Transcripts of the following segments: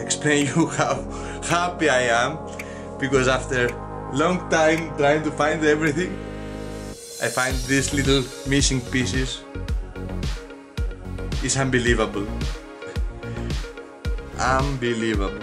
explain you how happy I am, because after long time trying to find everything, I find these little missing pieces. It's unbelievable. Unbelievable.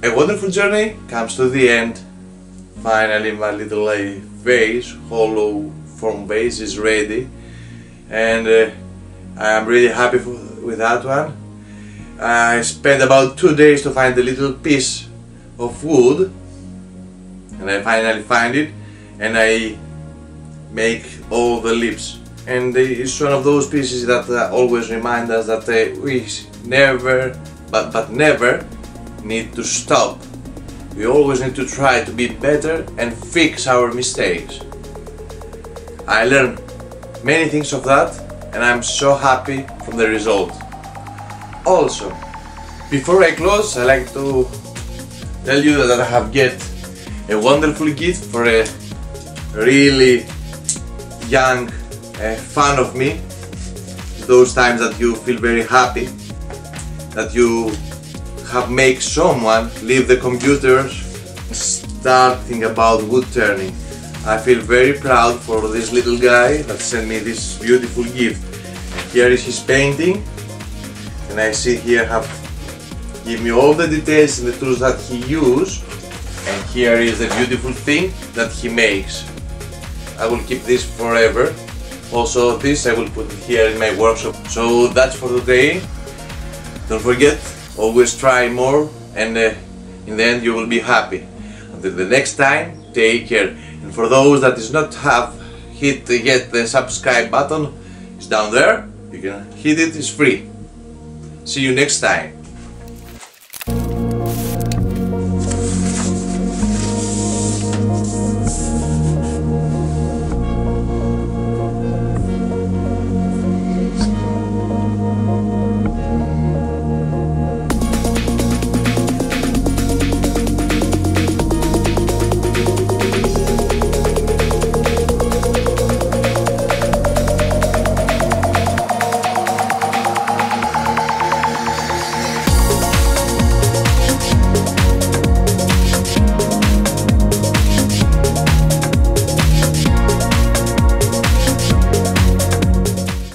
A wonderful journey comes to the end. Finally my little vase, hollow form vase, is ready, and I am really happy with that one. I spent about 2 days to find a little piece of wood, and I finally find it, and I make all the lips. And it's one of those pieces that always remind us that we never, but never need to stop. We always need to try to be better and fix our mistakes. I learned many things of that, and I'm so happy from the result. Also, before I close, I like to tell you that I have get a wonderful gift for a really young fan of me. Those times that you feel very happy that you have make someone leave the computers and start think about wood turning. I feel very proud for this little guy that sent me this beautiful gift. And here is his painting, and I see here have give me all the details and the tools that he used, and here is the beautiful thing that he makes. I will keep this forever. Also this I will put it here in my workshop. So that's for today. Don't forget, always try more, and in the end you will be happy. Until the next time, take care. And for those that is not have hit yet the subscribe button, it's down there. You can hit it, it's free. See you next time.